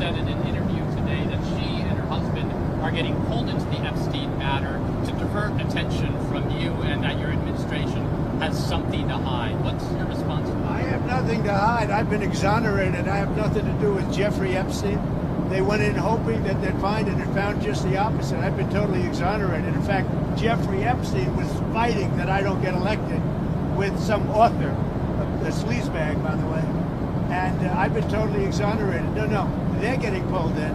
said in an interview today that she and her husband are getting pulled into the Epstein matter to divert attention from you and that your administration has something to hide. What's your response to that? I have nothing to hide. I've been exonerated. I have nothing to do with Jeffrey Epstein. They went in hoping that they'd find it and found just the opposite. I've been totally exonerated. In fact, Jeffrey Epstein was fighting that I don't get elected with some author, a sleazebag, by the way. And I've been totally exonerated. No, they're getting pulled in,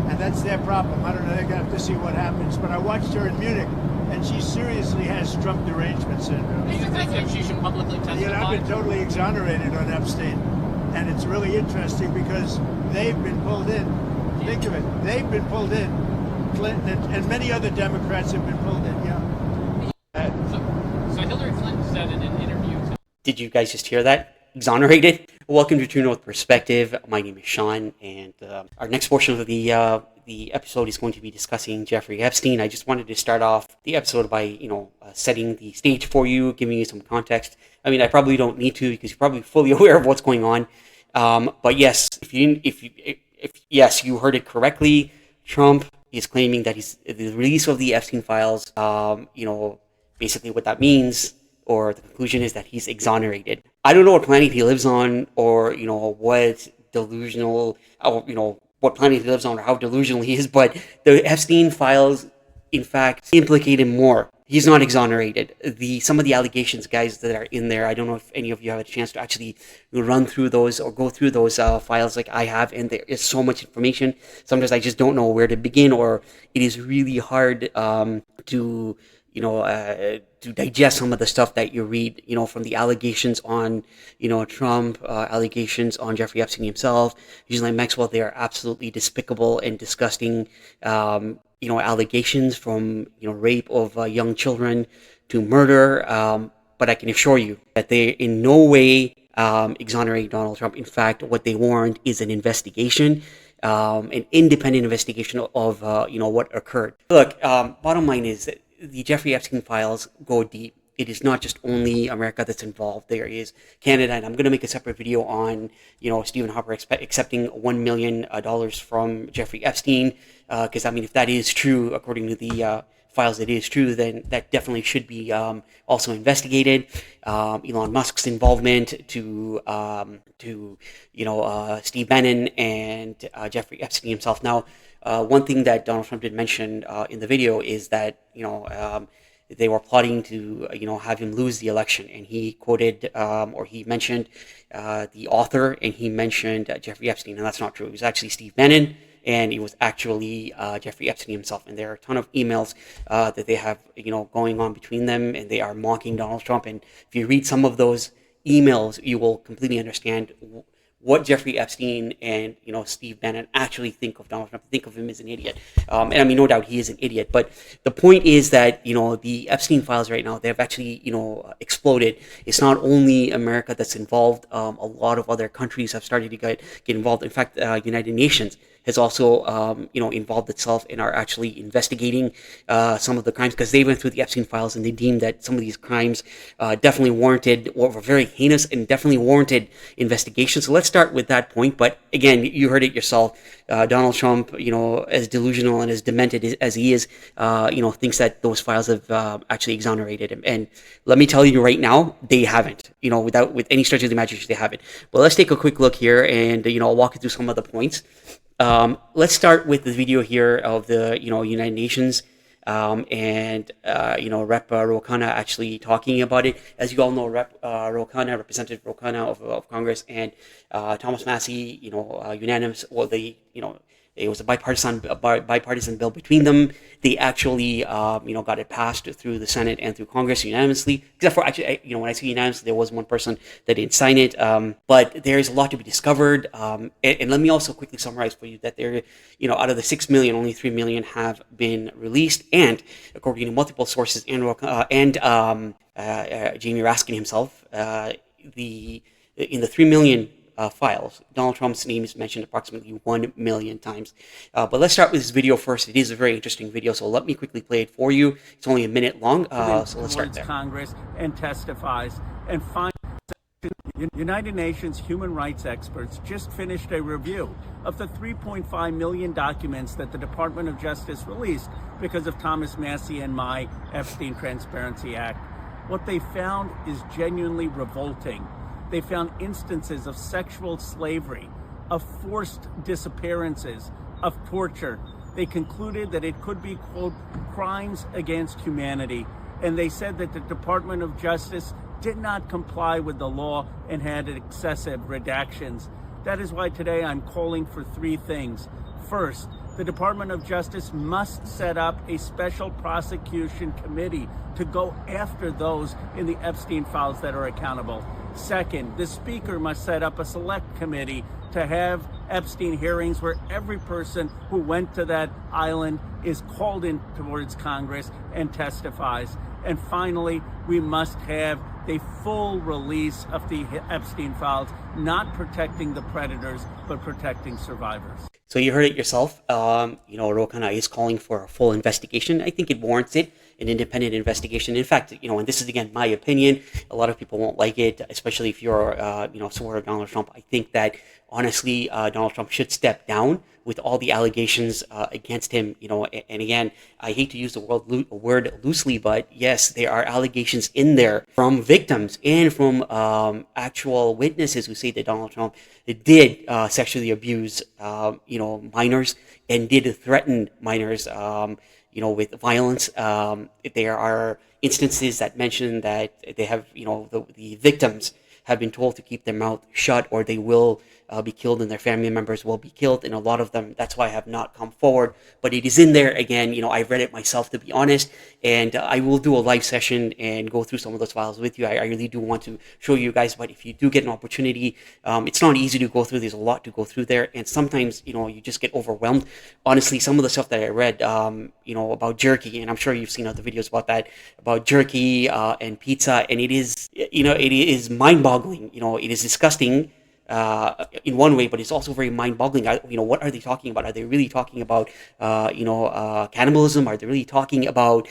and that's their problem. I don't know, they're going to have to see what happens. But I watched her in Munich, and she seriously has Trump derangement syndrome. Do you think that she should publicly testify? You know, I've been totally exonerated on Epstein, and it's really interesting because they've been pulled in. Think of it. They've been pulled in. Clinton and many other Democrats have been pulled in, So Hillary Clinton said in an interview today. Did you guys just hear that? Exonerated? Welcome to True North Perspective. My name is Sean, and our next portion of the episode is going to be discussing Jeffrey Epstein. I just wanted to start off the episode by, setting the stage for you, giving you some context. I mean, I probably don't need to because you're probably fully aware of what's going on. But yes, if you heard it correctly, Trump is claiming that the release of the Epstein files, basically what that means, or the conclusion is that he's exonerated. I don't know what planet he lives on, or what delusional, or what planet he lives on, or how delusional he is. But the Epstein files, in fact, implicate him more. He's not exonerated. Some of the allegations, guys, that are in there, I don't know if any of you have a chance to actually run through those or go through those files like I have, and there is so much information. Sometimes I just don't know where to begin, or it is really hard to digest some of the stuff that you read, from the allegations on, Trump, allegations on Jeffrey Epstein himself, Ghislaine Maxwell. They are absolutely despicable and disgusting, allegations from, rape of young children to murder. But I can assure you that they in no way exonerate Donald Trump. In fact, what they warrant is an investigation, an independent investigation of, what occurred. Look, bottom line is that the Jeffrey Epstein files go deep. It is not just only America that's involved. There is Canada, and I'm going to make a separate video on, Stephen Harper accepting $1 million from Jeffrey Epstein, because, if that is true, according to the files, it is true, then that definitely should be also investigated. Elon Musk's involvement to Steve Bannon and Jeffrey Epstein himself. Now, one thing that Donald Trump did mention in the video is that, they were plotting to, have him lose the election. And he quoted, or he mentioned the author, and he mentioned Jeffrey Epstein. And that's not true. It was actually Steve Bannon, and it was actually Jeffrey Epstein himself. And there are a ton of emails that they have, going on between them, and they are mocking Donald Trump. And if you read some of those emails, you will completely understand what Jeffrey Epstein and, Steve Bannon actually think of Donald Trump, think of him as an idiot. And no doubt he is an idiot. But the point is that, the Epstein files right now, they've actually, exploded. It's not only America that's involved. A lot of other countries have started to get involved. In fact, United Nations has also, involved itself and are actually investigating some of the crimes, because they went through the Epstein files and they deemed that some of these crimes definitely warranted, or were very heinous and definitely warranted investigation. So let's start with that point. But again, you heard it yourself. Donald Trump, as delusional and as demented as he is, thinks that those files have actually exonerated him. And let me tell you right now, they haven't. With any stretch of the imagination, they haven't. But let's take a quick look here, and I'll walk you through some of the points. Let's start with the video here of the, United Nations, and Rep. Ro Khanna actually talking about it. As you all know, Representative Ro Khanna of Congress, and Thomas Massey, unanimous. Well, it was a bipartisan bill between them. They actually, got it passed through the Senate and through Congress unanimously. Except for actually, when I say unanimously, there was one person that didn't sign it. But there is a lot to be discovered. And let me also quickly summarize for you that there, out of the 6 million, only 3 million have been released. And according to multiple sources and Jamie Raskin himself, in the 3 million files, Donald Trump's name is mentioned approximately 1 million times. But let's start with this video first. It is a very interesting video, so let me quickly play it for you. It's only a minute long, so let's start there. Congress and testifies and finds United Nations human rights experts just finished a review of the 3.5 million documents that the Department of Justice released because of Thomas Massie and my Epstein Transparency Act. What they found is genuinely revolting. They found instances of sexual slavery, of forced disappearances, of torture. They concluded that it could be, quote, crimes against humanity. And they said that the Department of Justice did not comply with the law and had excessive redactions. That is why today I'm calling for three things. First, the Department of Justice must set up a special prosecution committee to go after those in the Epstein files that are accountable. Second, the Speaker must set up a select committee to have Epstein hearings where every person who went to that island is called in towards Congress and testifies. And finally, we must have a full release of the Epstein files, not protecting the predators, but protecting survivors. So you heard it yourself. Ro Khanna is calling for a full investigation. I think it warrants it, an independent investigation. In fact, and this is again my opinion. A lot of people won't like it, especially if you're, supporter of Donald Trump. I think that honestly, Donald Trump should step down with all the allegations against him. And again, I hate to use the word loosely, but yes, there are allegations in there from victims and from actual witnesses who say that Donald Trump did sexually abuse, minors and did threaten minors, with violence. There are instances that mention that they have, the victims have been told to keep their mouth shut or they will be killed and their family members will be killed. And a lot of them, that's why I have not come forward. But it is in there. Again, I've read it myself, to be honest. And I will do a live session and go through some of those files with you. I really do want to show you guys. But if you do get an opportunity, it's not easy to go through. There's a lot to go through there. And sometimes, you just get overwhelmed. Honestly, some of the stuff that I read, about jerky, and I'm sure you've seen other videos about that, about jerky and pizza. And it is, it is mind-boggling. It is disgusting. In one way, but it's also very mind-boggling. What are they talking about? Are they really talking about, cannibalism? Are they really talking about,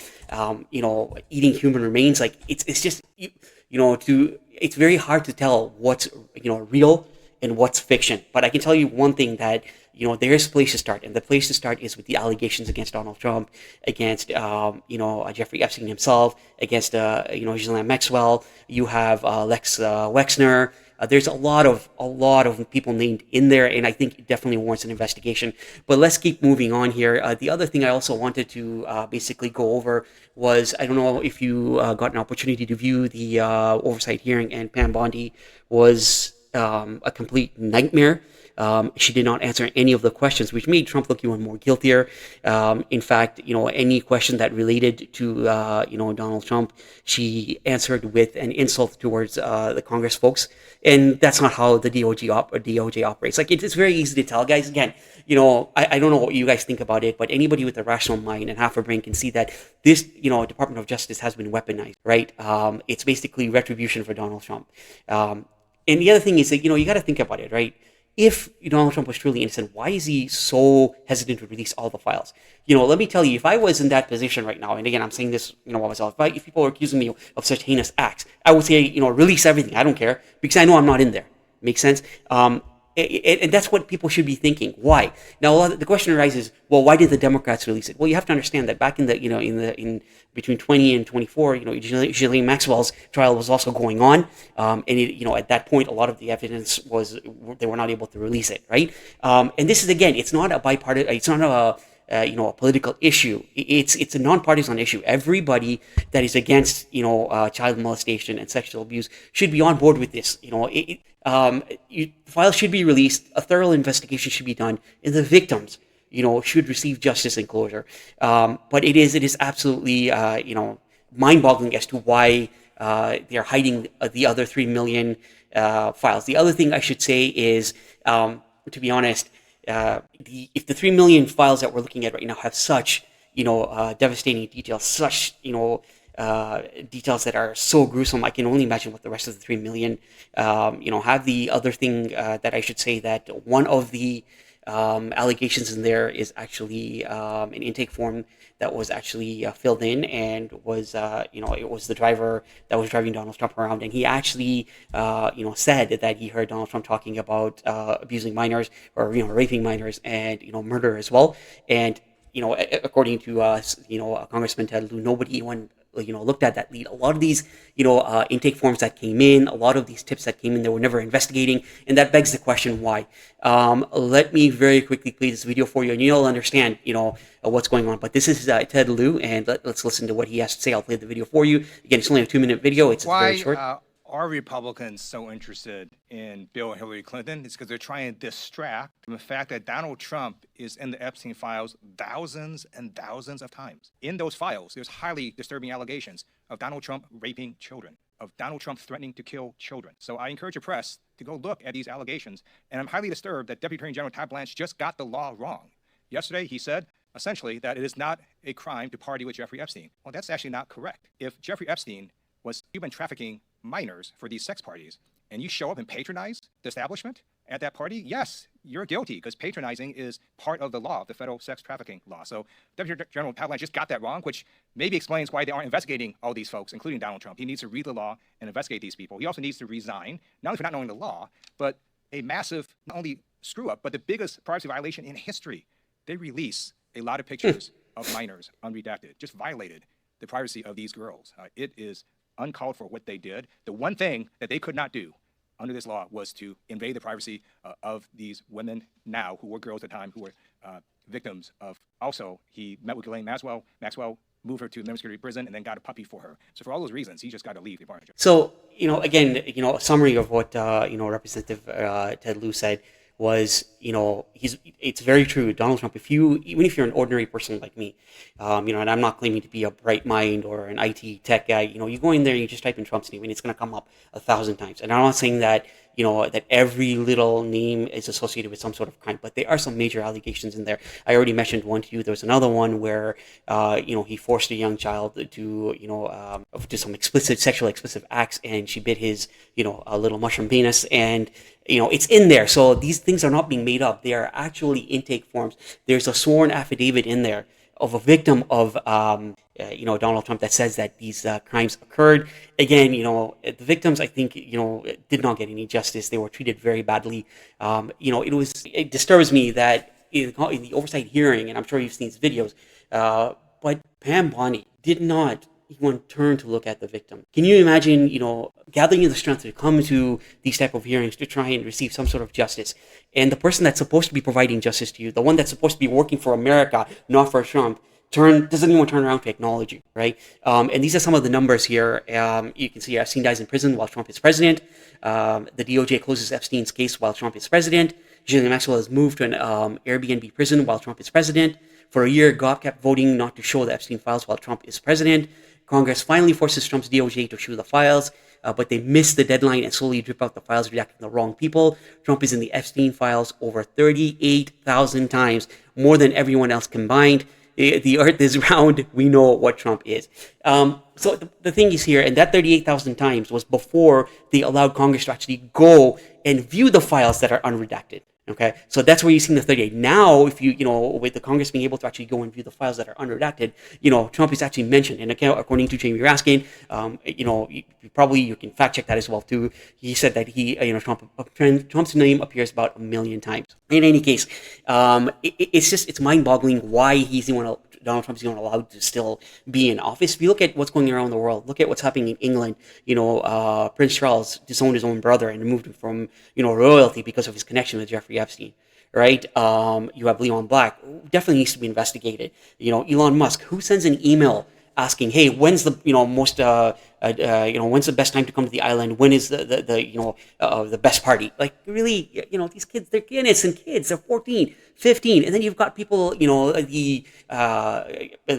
eating human remains? Like it's just, it's very hard to tell what's, real and what's fiction. But I can tell you one thing that, there is a place to start, and the place to start is with the allegations against Donald Trump, against, Jeffrey Epstein himself, against, Ghislaine Maxwell. You have Lex Wexner. There's a lot of people named in there, and I think it definitely warrants an investigation. But let's keep moving on here. The other thing I also wanted to basically go over was, I don't know if you got an opportunity to view the oversight hearing, and Pam Bondi was a complete nightmare. She did not answer any of the questions, which made Trump look even more guiltier. In fact, any question that related to, Donald Trump, she answered with an insult towards the Congress folks. And that's not how the DOJ operates. Like, it's very easy to tell, guys. Again, I don't know what you guys think about it, but anybody with a rational mind and half a brain can see that this, Department of Justice has been weaponized, right? It's basically retribution for Donald Trump. And the other thing is that, you got to think about it, right? If Donald Trump was truly innocent, why is he so hesitant to release all the files? Let me tell you, if I was in that position right now, and again, I'm saying this, myself, if people are accusing me of such heinous acts, I would say, release everything. I don't care, because I know I'm not in there. Makes sense? And that's what people should be thinking. Why? Now, the question arises, well, why did the Democrats release it? Well, you have to understand that back in the, in between 20 and 24, Ghislaine Maxwell's trial was also going on. And at that point, a lot of the evidence was, they were not able to release it, right? And this is, again, it's not a bipartisan, it's not a political issue. It's a non-partisan issue. Everybody that is against, child molestation and sexual abuse should be on board with this. Files should be released, a thorough investigation should be done, and the victims, should receive justice and closure. But it is absolutely, mind-boggling as to why they are hiding the other 3 million files. The other thing I should say is, to be honest, if the 3 million files that we're looking at right now have such, devastating details, such, details that are so gruesome, I can only imagine what the rest of the 3 million, have. The other thing that I should say, that one of the allegations in there is actually an intake form that was actually filled in, and was it was the driver that was driving Donald Trump around, and he actually said that he heard Donald Trump talking about abusing minors, or raping minors, and murder as well. And according to Congressman Ted Lieu, nobody even looked at that lead. A lot of these intake forms that came in, a lot of these tips that came in, they were never investigating, and that begs the question why. Let me very quickly play this video for you, and you'll understand what's going on. But this is Ted Lieu, and let's listen to what he has to say. I'll play the video for you. Again, it's only a 2-minute video. It's very short. Are Republicans so interested in Bill and Hillary Clinton? It's because they're trying to distract from the fact that Donald Trump is in the Epstein files thousands and thousands of times. In those files, there's highly disturbing allegations of Donald Trump raping children, of Donald Trump threatening to kill children. So I encourage the press to go look at these allegations. And I'm highly disturbed that Deputy Attorney General Todd Blanche just got the law wrong. Yesterday, he said, essentially, that it is not a crime to party with Jeffrey Epstein. Well, that's actually not correct. If Jeffrey Epstein was human trafficking minors for these sex parties, and you show up and patronize the establishment at that party, yes, you're guilty, because patronizing is part of the law, the federal sex trafficking law. So Deputy General Todd Blanche just got that wrong, which maybe explains why they aren't investigating all these folks, including Donald Trump. He needs to read the law and investigate these people. He also needs to resign, not only for not knowing the law, but a massive, not only screw up, but the biggest privacy violation in history. They release a lot of pictures of minors unredacted, just violated the privacy of these girls. It is uncalled for what they did. The one thing that they could not do under this law was to invade the privacy of these women now, who were girls at the time, who were victims of. Also, he met with Ghislaine Maxwell. Maxwell moved her to minimum security prison and then got a puppy for her. So for all those reasons, he just got to leave the department. So, again, a summary of what, Representative Ted Lieu said was, it's very true. Donald Trump, even if you're an ordinary person like me, and I'm not claiming to be a bright mind or an IT tech guy, you go in there and you just type in Trump's name and it's going to come up 1,000 times. And I'm not saying that, that every little name is associated with some sort of crime, but there are some major allegations in there. I already mentioned one to you. There was another one where, he forced a young child to, do some sexually explicit acts, and she bit his, a little mushroom penis, and, it's in there. So these things are not being made up. They are actually intake forms. There's a sworn affidavit in there of a victim of, Donald Trump that says that these crimes occurred. Again, the victims, I think, did not get any justice. They were treated very badly. It disturbs me that in the oversight hearing, and I'm sure you've seen these videos, but Pam Bondi did not even turn to look at the victim. Can you imagine, gathering the strength to come to these type of hearings to try and receive some sort of justice, and the person that's supposed to be providing justice to you, the one that's supposed to be working for America, not for Trump, doesn't even turn around to acknowledge you, right? And these are some of the numbers here. You can see Epstein dies in prison while Trump is president. The DOJ closes Epstein's case while Trump is president. Ghislaine Maxwell is moved to an Airbnb prison while Trump is president. For a year, GOP kept voting not to show the Epstein files while Trump is president. Congress finally forces Trump's DOJ to show the files, but they miss the deadline and slowly drip out the files, redacting the wrong people. Trump is in the Epstein files over 38,000 times, more than everyone else combined. The earth is round. We know what Trump is. So the thing is here, and that 38,000 times was before they allowed Congress to actually go and view the files that are unredacted. Okay, so that's where you're seeing the 38. Now, if with the Congress being able to actually go and view the files that are unredacted, Trump is actually mentioned. And according to Jamie Raskin, you can fact check that as well too. He said that Trump's name appears about 1 million times. In any case, it's mind-boggling why Donald Trump's even allowed to still be in office. If you look at what's going around the world, look at what's happening in England. Prince Charles disowned his own brother and removed him from, royalty because of his connection with Jeffrey Epstein, right? You have Leon Black, who definitely needs to be investigated. Elon Musk, who sends an email asking, hey, when's the when's the best time to come to the island? When is the best party? Like, really, these kids, they're innocent kids. They're 14, 15, and then you've got people, the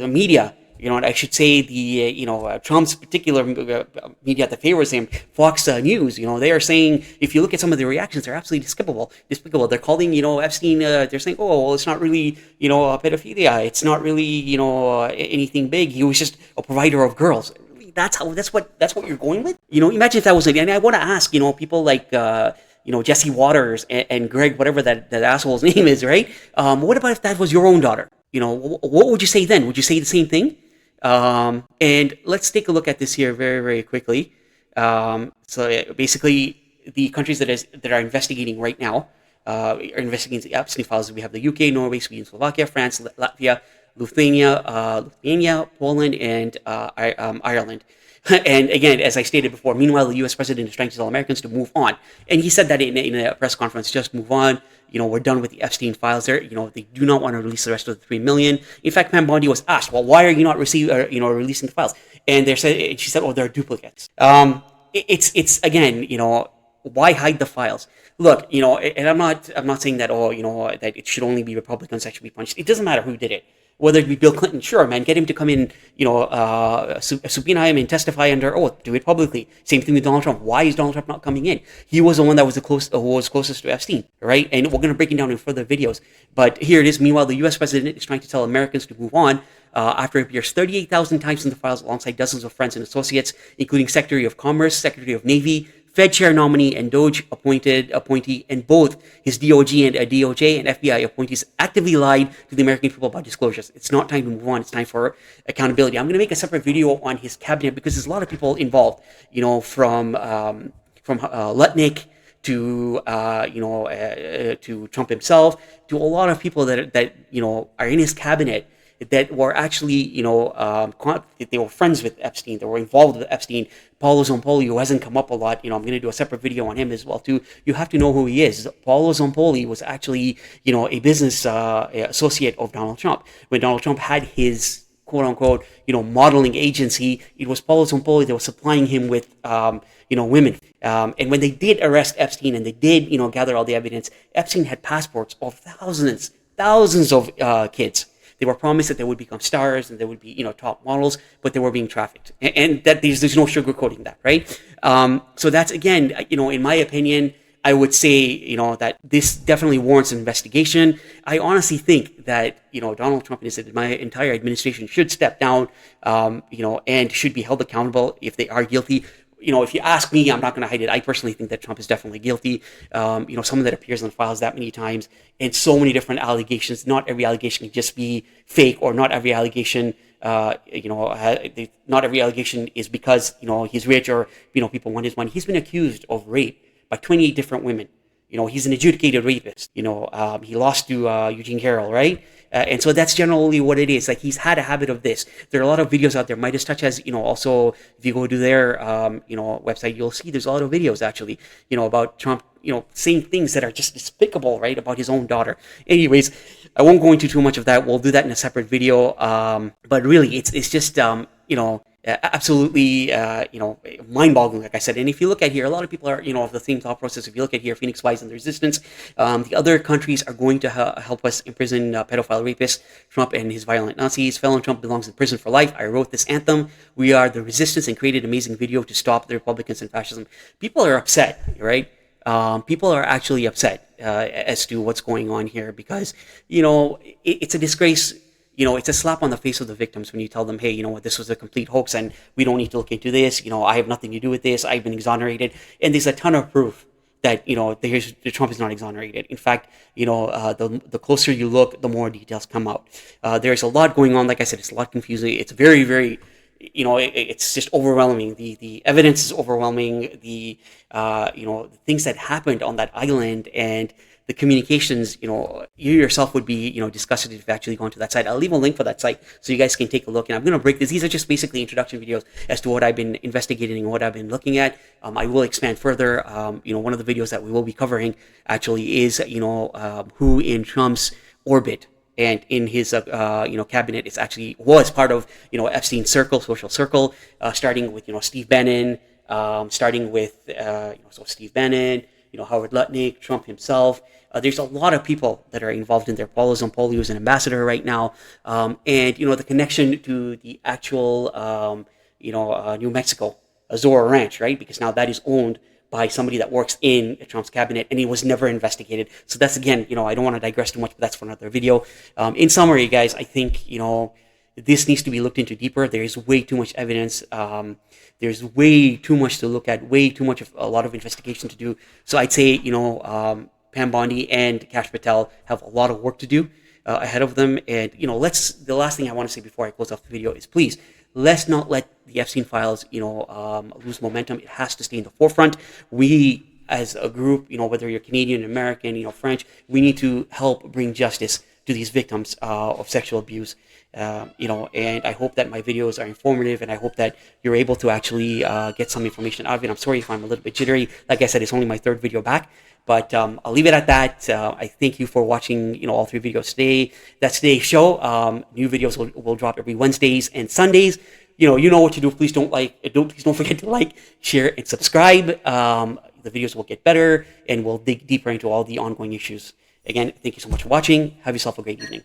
media. I should say Trump's particular media that favors him, Fox News. They are saying, if you look at some of the reactions, they're absolutely despicable. They're calling, Epstein. They're saying, oh, well, it's not really, pedophilia. It's not really, anything big. He was just a provider of girls. That's what you're going with. Imagine if that was it. And I want to ask, people like Jesse Waters and Greg, whatever that asshole's name is, right? What about if that was your own daughter? What would you say then? Would you say the same thing? And let's take a look at this here very, very quickly. Basically, the countries that are investigating right now are investigating the Epstein files. We have the UK, Norway, Sweden, Slovakia, France, Latvia, Lithuania, Poland, and Ireland. And again, as I stated before, meanwhile, the U.S. president is trying to tell Americans to move on. And he said that in a press conference, just move on. We're done with the Epstein files there. They do not want to release the rest of the 3 million. In fact, Pam Bondi was asked, well, why are you not releasing the files? And she said, oh, they're duplicates. It's again, why hide the files? Look, and I'm not saying that, that it should only be Republicans that should be punished. It doesn't matter who did it. Whether it be Bill Clinton, sure, man, get him to come in, subpoena him and testify under oath, do it publicly. Same thing with Donald Trump. Why is Donald Trump not coming in? He was the one that was closest to Epstein, right? And we're going to break it down in further videos. But here it is. Meanwhile, the U.S. president is trying to tell Americans to move on after it appears 38,000 times in the files alongside dozens of friends and associates, including Secretary of Commerce, Secretary of Navy, Fed chair nominee and DOJ appointee, and both his DOJ and FBI appointees actively lied to the American people about disclosures. It's not time to move on. It's time for accountability. I'm going to make a separate video on his cabinet because there's a lot of people involved. From Lutnick to Trump himself, to a lot of people that are in his cabinet that were actually, they were friends with Epstein, they were involved with Epstein. Paolo Zampoli, who hasn't come up a lot, I'm going to do a separate video on him as well too. You have to know who he is. Paolo Zampoli was actually, a business associate of Donald Trump. When Donald Trump had his quote unquote, modeling agency, it was Paolo Zampoli that was supplying him with, women. And when they did arrest Epstein and they did, gather all the evidence, Epstein had passports of thousands of kids. They were promised that they would become stars and they would be, top models, but they were being trafficked. And that there's no sugarcoating that, right? So that's, again, in my opinion, I would say, that this definitely warrants an investigation. I honestly think that, Donald Trump and my entire administration should step down, and should be held accountable if they are guilty. If you ask me, I'm not going to hide it. I personally think that Trump is definitely guilty. Someone that appears in the files that many times and so many different allegations. Not every allegation can just be fake, or not every allegation, not every allegation is because, he's rich or, people want his money. He's been accused of rape by 28 different women. He's an adjudicated rapist. He lost to Eugene Carroll, right? And so that's generally what it is. Like, he's had a habit of this. There are a lot of videos out there. Midas Touch has, also, if you go to their, website, you'll see there's a lot of videos, actually, about Trump, saying things that are just despicable, right, about his own daughter. Anyways, I won't go into too much of that. We'll do that in a separate video. But really, it's just, absolutely, mind-boggling, like I said. And if you look at here, a lot of people are, of the same thought process. If you look at here, Phoenix Wise and the Resistance, the other countries are going to help us imprison pedophile rapists, Trump and his violent Nazis. Felon Trump belongs in prison for life. I wrote this anthem. We are the Resistance, and created an amazing video to stop the Republicans and fascism. People are upset, right? People are actually upset as to what's going on here because, it's a disgrace. It's a slap on the face of the victims when you tell them, hey, this was a complete hoax and we don't need to look into this. I have nothing to do with this. I've been exonerated. And there's a ton of proof that, the Trump is not exonerated. In fact, the closer you look, the more details come out. There's a lot going on. Like I said, it's a lot confusing. It's very, very, it's just overwhelming. The evidence is overwhelming. The things that happened on that island and the communications, you yourself would be, disgusted if you actually go into that site. I'll leave a link for that site so you guys can take a look. And I'm going to break this. These are just basically introduction videos as to what I've been investigating and what I've been looking at. I will expand further. One of the videos that we will be covering actually is, who in Trump's orbit and in his, cabinet is actually was part of, Epstein's social circle, starting with, Steve Bannon, Steve Bannon, Howard Lutnick, Trump himself. There's a lot of people that are involved in there. Paolo Zampoli, who's an ambassador right now. And, the connection to the actual, New Mexico, Azora Ranch, right? Because now that is owned by somebody that works in Trump's cabinet, and it was never investigated. So that's, again, I don't want to digress too much, but that's for another video. In summary, guys, I think, this needs to be looked into deeper. There is way too much evidence. There's way too much to look at, way too much of a lot of investigation to do. So I'd say, Pam Bondi and Kash Patel have a lot of work to do ahead of them. And, the last thing I want to say before I close off the video is, please, let's not let the Epstein files, lose momentum. It has to stay in the forefront. We, as a group, whether you're Canadian, American, French, we need to help bring justice to these victims of sexual abuse. And I hope that my videos are informative, and I hope that you're able to actually get some information out of it. I'm sorry if I'm a little bit jittery. Like I said, it's only my third video back, but I'll leave it at that. I thank you for watching, all three videos today. That's today's show. New videos will drop every Wednesdays and Sundays. You know what to do. Please don't forget to like, share, and subscribe. The videos will get better, and we'll dig deeper into all the ongoing issues. Again, thank you so much for watching. Have yourself a great evening.